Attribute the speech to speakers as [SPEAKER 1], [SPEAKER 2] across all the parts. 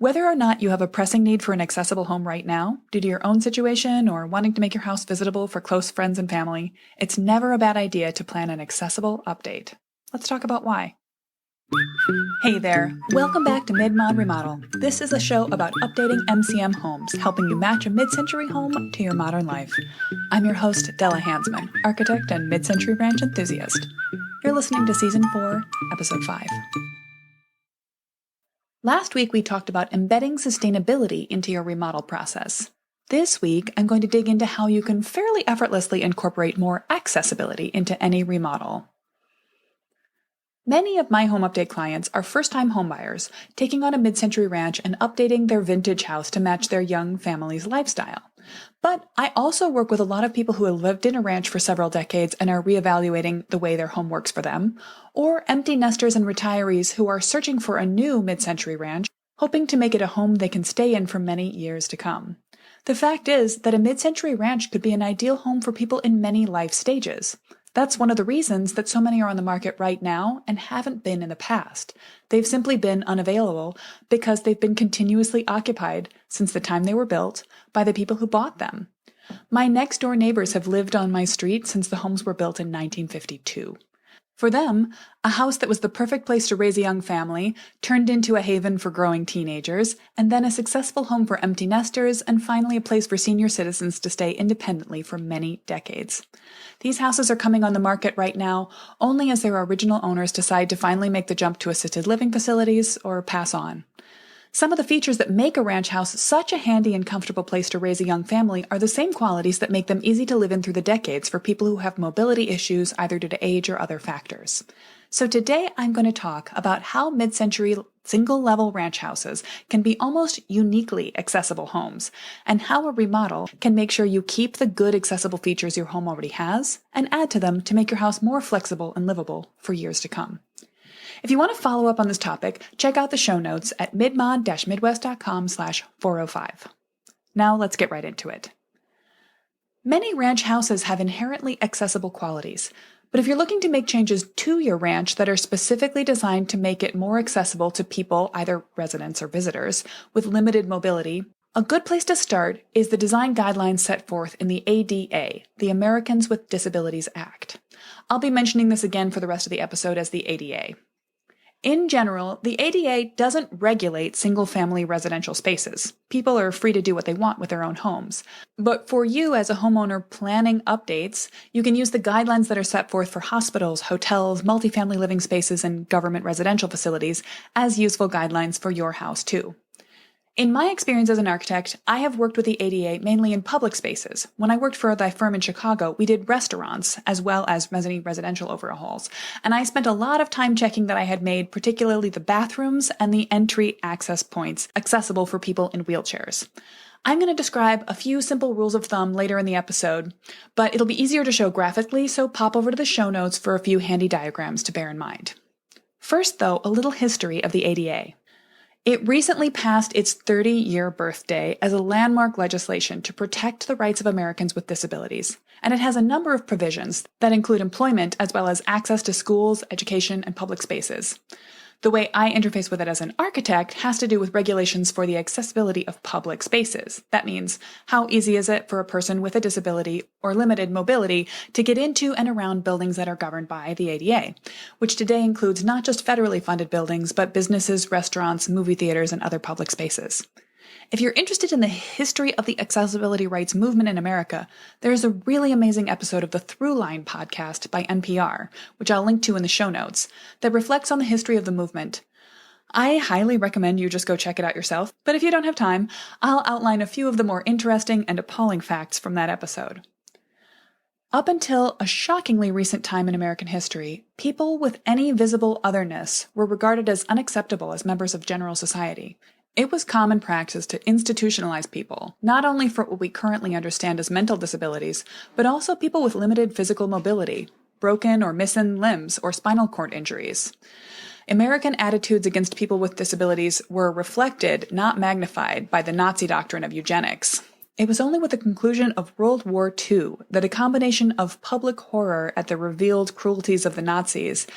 [SPEAKER 1] Whether or not you have a pressing need for an accessible home right now, due to your own situation or wanting to make your house visitable for close friends and family, it's never a bad idea to plan an accessible update. Let's talk about why. Hey there, welcome back to Mid-Mod Remodel. This is a show about updating MCM homes, helping you match a mid-century home to your modern life. I'm your host, Della Hansman, architect and mid-century ranch enthusiast. You're listening to Season 4, Episode 5. Last week, we talked about embedding sustainability into your remodel process. This week, I'm going to dig into how you can fairly effortlessly incorporate more accessibility into any remodel. Many of my home update clients are first-time homebuyers, taking on a mid-century ranch and updating their vintage house to match their young family's lifestyle. But I also work with a lot of people who have lived in a ranch for several decades and are reevaluating the way their home works for them, or empty nesters and retirees who are searching for a new mid-century ranch, hoping to make it a home they can stay in for many years to come. The fact is that a mid-century ranch could be an ideal home for people in many life stages. That's one of the reasons that so many are on the market right now and haven't been in the past. They've simply been unavailable because they've been continuously occupied since the time they were built by the people who bought them. My next-door neighbors have lived on my street since the homes were built in 1952. For them, a house that was the perfect place to raise a young family turned into a haven for growing teenagers, and then a successful home for empty nesters, and finally a place for senior citizens to stay independently for many decades. These houses are coming on the market right now only as their original owners decide to finally make the jump to assisted living facilities or pass on. Some of the features that make a ranch house such a handy and comfortable place to raise a young family are the same qualities that make them easy to live in through the decades for people who have mobility issues either due to age or other factors. So today I'm going to talk about how mid-century single-level ranch houses can be almost uniquely accessible homes, and how a remodel can make sure you keep the good accessible features your home already has and add to them to make your house more flexible and livable for years to come. If you want to follow up on this topic, check out the show notes at midmod-midwest.com/405. Now let's get right into it. Many ranch houses have inherently accessible qualities, but if you're looking to make changes to your ranch that are specifically designed to make it more accessible to people, either residents or visitors, with limited mobility, a good place to start is the design guidelines set forth in the ADA, the Americans with Disabilities Act. I'll be mentioning this again for the rest of the episode as the ADA. In general, the ADA doesn't regulate single-family residential spaces. People are free to do what they want with their own homes. But for you as a homeowner planning updates, you can use the guidelines that are set forth for hospitals, hotels, multifamily living spaces, and government residential facilities as useful guidelines for your house too. In my experience as an architect, I have worked with the ADA mainly in public spaces. When I worked for the firm in Chicago, we did restaurants as well as many residential overhauls, and I spent a lot of time checking that I had made particularly the bathrooms and the entry access points accessible for people in wheelchairs. I'm going to describe a few simple rules of thumb later in the episode, but it'll be easier to show graphically, so pop over to the show notes for a few handy diagrams to bear in mind. First, though, a little history of the ADA. It recently passed its 30-year birthday as a landmark legislation to protect the rights of Americans with disabilities, and it has a number of provisions that include employment as well as access to schools, education, and public spaces. The way I interface with it as an architect has to do with regulations for the accessibility of public spaces. That means, how easy is it for a person with a disability or limited mobility to get into and around buildings that are governed by the ADA, which today includes not just federally funded buildings, but businesses, restaurants, movie theaters, and other public spaces. If you're interested in the history of the accessibility rights movement in America, there's a really amazing episode of the Throughline podcast by NPR, which I'll link to in the show notes, that reflects on the history of the movement. I highly recommend you just go check it out yourself, but if you don't have time, I'll outline a few of the more interesting and appalling facts from that episode. Up until a shockingly recent time in American history, people with any visible otherness were regarded as unacceptable as members of general society. It was common practice to institutionalize people, not only for what we currently understand as mental disabilities, but also people with limited physical mobility, broken or missing limbs, or spinal cord injuries. American attitudes against people with disabilities were reflected, not magnified, by the Nazi doctrine of eugenics. It was only with the conclusion of World War II that a combination of public horror at the revealed cruelties of the Nazis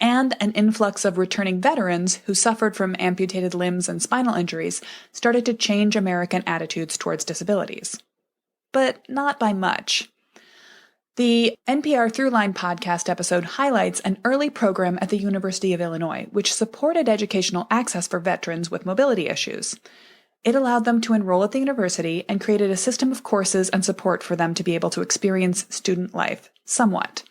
[SPEAKER 1] And an influx of returning veterans who suffered from amputated limbs and spinal injuries started to change American attitudes towards disabilities. But not by much. The NPR Throughline podcast episode highlights an early program at the University of Illinois, which supported educational access for veterans with mobility issues. It allowed them to enroll at the university and created a system of courses and support for them to be able to experience student life, somewhat.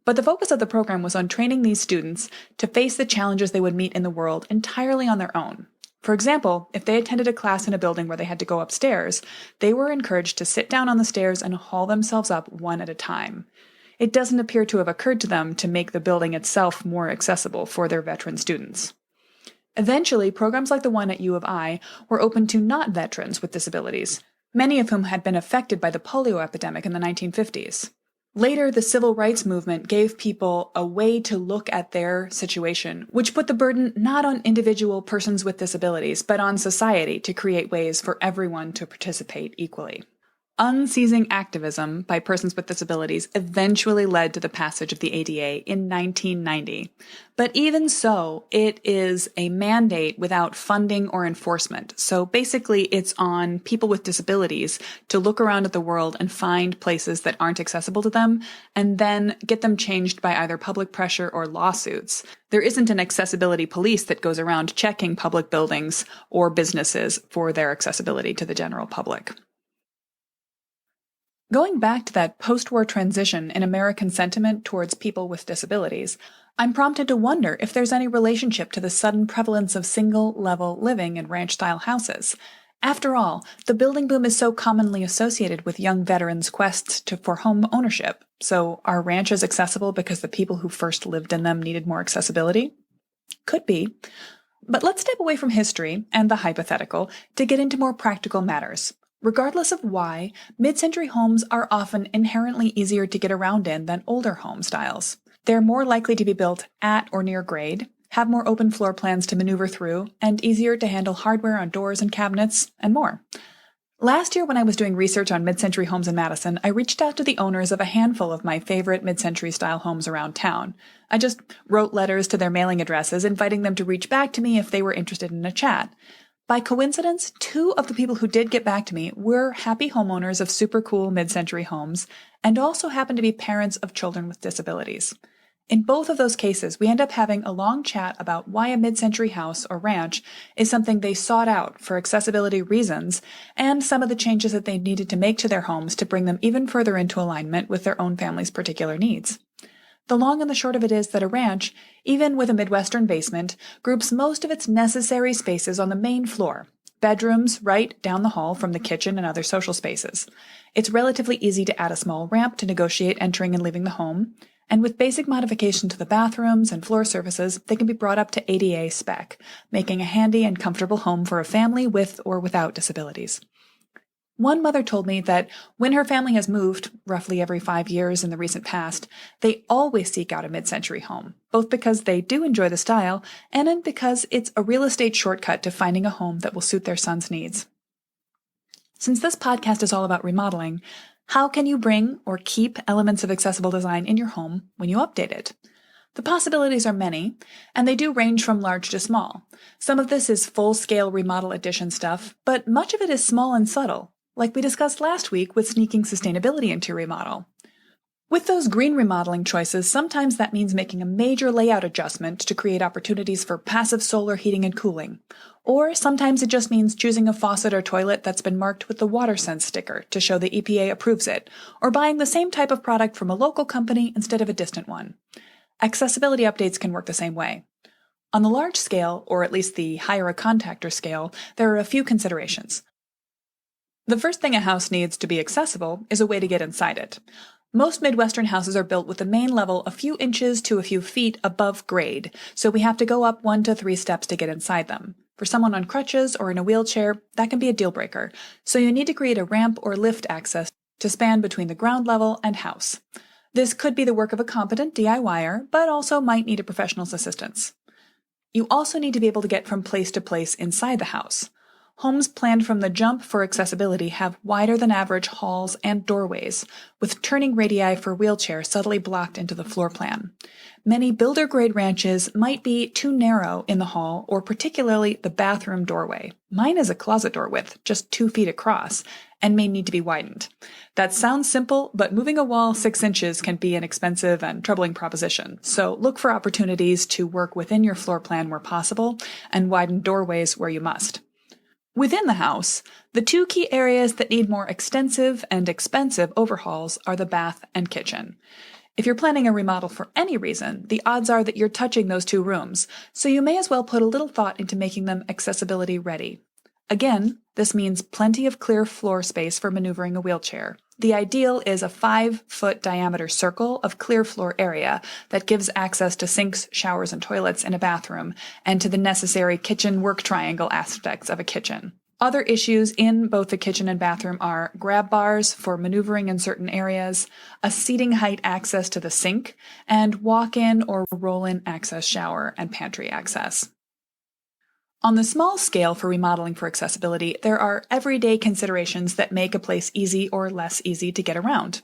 [SPEAKER 1] But the focus of the program was on training these students to face the challenges they would meet in the world entirely on their own. For example, if they attended a class in a building where they had to go upstairs, they were encouraged to sit down on the stairs and haul themselves up one at a time. It doesn't appear to have occurred to them to make the building itself more accessible for their veteran students. Eventually, programs like the one at U of I were open to not veterans with disabilities, many of whom had been affected by the polio epidemic in the 1950s. Later, the civil rights movement gave people a way to look at their situation, which put the burden not on individual persons with disabilities, but on society to create ways for everyone to participate equally. Unceasing activism by persons with disabilities eventually led to the passage of the ADA in 1990. But even so, it is a mandate without funding or enforcement. So basically, it's on people with disabilities to look around at the world and find places that aren't accessible to them, and then get them changed by either public pressure or lawsuits. There isn't an accessibility police that goes around checking public buildings or businesses for their accessibility to the general public. Going back to that post-war transition in American sentiment towards people with disabilities, I'm prompted to wonder if there's any relationship to the sudden prevalence of single-level living in ranch-style houses. After all, the building boom is so commonly associated with young veterans' quests for home ownership. So are ranches accessible because the people who first lived in them needed more accessibility? Could be. But let's step away from history and the hypothetical to get into more practical matters. Regardless of why, mid-century homes are often inherently easier to get around in than older home styles. They're more likely to be built at or near grade, have more open floor plans to maneuver through, and easier to handle hardware on doors and cabinets, and more. Last year when I was doing research on mid-century homes in Madison, I reached out to the owners of a handful of my favorite mid-century style homes around town. I just wrote letters to their mailing addresses, inviting them to reach back to me if they were interested in a chat. By coincidence, 2 of the people who did get back to me were happy homeowners of super cool mid-century homes and also happened to be parents of children with disabilities. In both of those cases, we end up having a long chat about why a mid-century house or ranch is something they sought out for accessibility reasons and some of the changes that they needed to make to their homes to bring them even further into alignment with their own family's particular needs. The long and the short of it is that a ranch, even with a Midwestern basement, groups most of its necessary spaces on the main floor, bedrooms right down the hall from the kitchen and other social spaces. It's relatively easy to add a small ramp to negotiate entering and leaving the home, and with basic modification to the bathrooms and floor surfaces, they can be brought up to ADA spec, making a handy and comfortable home for a family with or without disabilities. One mother told me that when her family has moved, roughly every 5 years in the recent past, they always seek out a mid-century home, both because they do enjoy the style and because it's a real estate shortcut to finding a home that will suit their son's needs. Since this podcast is all about remodeling, how can you bring or keep elements of accessible design in your home when you update it? The possibilities are many, and they do range from large to small. Some of this is full-scale remodel addition stuff, but much of it is small and subtle, like we discussed last week with sneaking sustainability into remodel. With those green remodeling choices, sometimes that means making a major layout adjustment to create opportunities for passive solar heating and cooling. Or sometimes it just means choosing a faucet or toilet that's been marked with the WaterSense sticker to show the EPA approves it, or buying the same type of product from a local company instead of a distant one. Accessibility updates can work the same way. On the large scale, or at least the hire a contractor scale, there are a few considerations. The first thing a house needs to be accessible is a way to get inside it. Most Midwestern houses are built with the main level a few inches to a few feet above grade, so we have to go up 1 to 3 steps to get inside them. For someone on crutches or in a wheelchair, that can be a deal breaker, so you need to create a ramp or lift access to span between the ground level and house. This could be the work of a competent DIYer, but also might need a professional's assistance. You also need to be able to get from place to place inside the house. Homes planned from the jump for accessibility have wider than average halls and doorways, with turning radii for wheelchairs subtly blocked into the floor plan. Many builder-grade ranches might be too narrow in the hall or particularly the bathroom doorway. Mine is a closet door width, just 2 feet across, and may need to be widened. That sounds simple, but moving a wall 6 inches can be an expensive and troubling proposition, so look for opportunities to work within your floor plan where possible and widen doorways where you must. Within the house, the 2 key areas that need more extensive and expensive overhauls are the bath and kitchen. If you're planning a remodel for any reason, the odds are that you're touching those 2 rooms, so you may as well put a little thought into making them accessibility ready. Again, this means plenty of clear floor space for maneuvering a wheelchair. The ideal is a 5-foot diameter circle of clear floor area that gives access to sinks, showers, and toilets in a bathroom, and to the necessary kitchen work triangle aspects of a kitchen. Other issues in both the kitchen and bathroom are grab bars for maneuvering in certain areas, a seating height access to the sink, and walk-in or roll-in access shower and pantry access. On the small scale for remodeling for accessibility, there are everyday considerations that make a place easy or less easy to get around.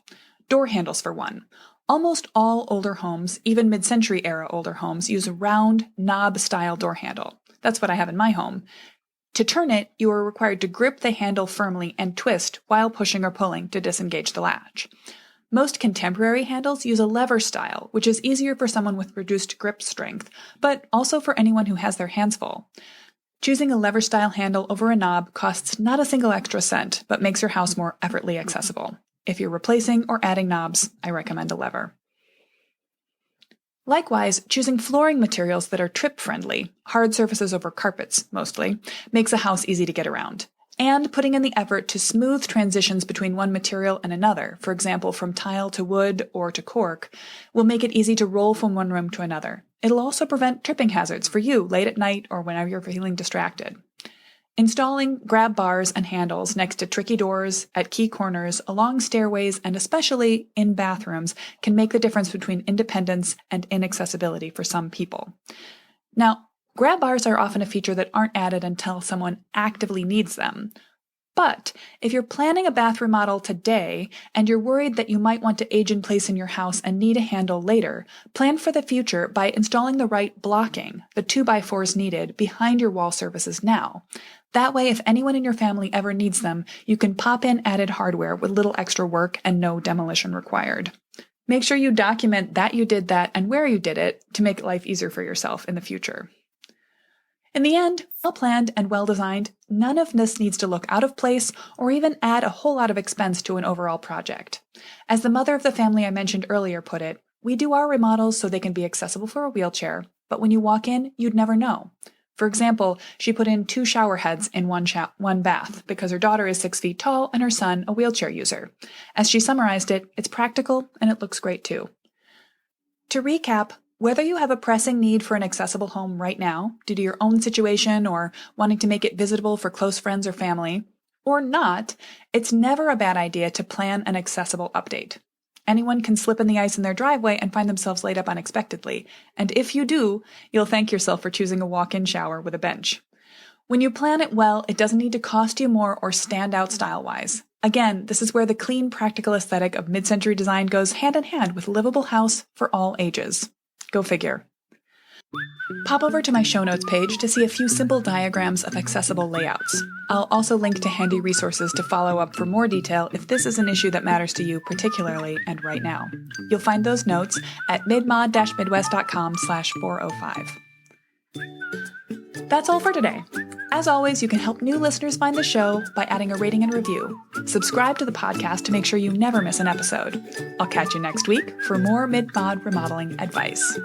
[SPEAKER 1] Door handles for one. Almost all older homes, even mid-century era older homes, use a round, knob-style door handle. That's what I have in my home. To turn it, you are required to grip the handle firmly and twist while pushing or pulling to disengage the latch. Most contemporary handles use a lever style, which is easier for someone with reduced grip strength, but also for anyone who has their hands full. Choosing a lever-style handle over a knob costs not a single extra cent, but makes your house more effortlessly accessible. If you're replacing or adding knobs, I recommend a lever. Likewise, choosing flooring materials that are trip-friendly, hard surfaces over carpets mostly, makes a house easy to get around. And putting in the effort to smooth transitions between one material and another, for example from tile to wood or to cork, will make it easy to roll from one room to another. It'll also prevent tripping hazards for you late at night or whenever you're feeling distracted. Installing grab bars and handles next to tricky doors, at key corners, along stairways, and especially in bathrooms can make the difference between independence and inaccessibility for some people. Now, grab bars are often a feature that aren't added until someone actively needs them. But if you're planning a bath remodel today and you're worried that you might want to age in place in your house and need a handle later, plan for the future by installing the right blocking, the 2x4s needed, behind your wall surfaces now. That way, if anyone in your family ever needs them, you can pop in added hardware with little extra work and no demolition required. Make sure you document that you did that and where you did it to make life easier for yourself in the future. In the end, well-planned and well-designed, none of this needs to look out of place or even add a whole lot of expense to an overall project. As the mother of the family I mentioned earlier put it, we do our remodels so they can be accessible for a wheelchair, but when you walk in, you'd never know. For example, she put in 2 shower heads in one bath because her daughter is 6 feet tall and her son a wheelchair user. As she summarized it, it's practical and it looks great too. To recap, whether you have a pressing need for an accessible home right now, due to your own situation or wanting to make it visitable for close friends or family, or not, it's never a bad idea to plan an accessible update. Anyone can slip in the ice in their driveway and find themselves laid up unexpectedly, and if you do, you'll thank yourself for choosing a walk-in shower with a bench. When you plan it well, it doesn't need to cost you more or stand out style-wise. Again, this is where the clean, practical aesthetic of mid-century design goes hand in hand with a livable house for all ages. Go figure. Pop over to my show notes page to see a few simple diagrams of accessible layouts. I'll also link to handy resources to follow up for more detail if this is an issue that matters to you particularly and right now. You'll find those notes at midmod-midwest.com/405. That's all for today. As always, you can help new listeners find the show by adding a rating and review. Subscribe to the podcast to make sure you never miss an episode. I'll catch you next week for more mid-mod remodeling advice.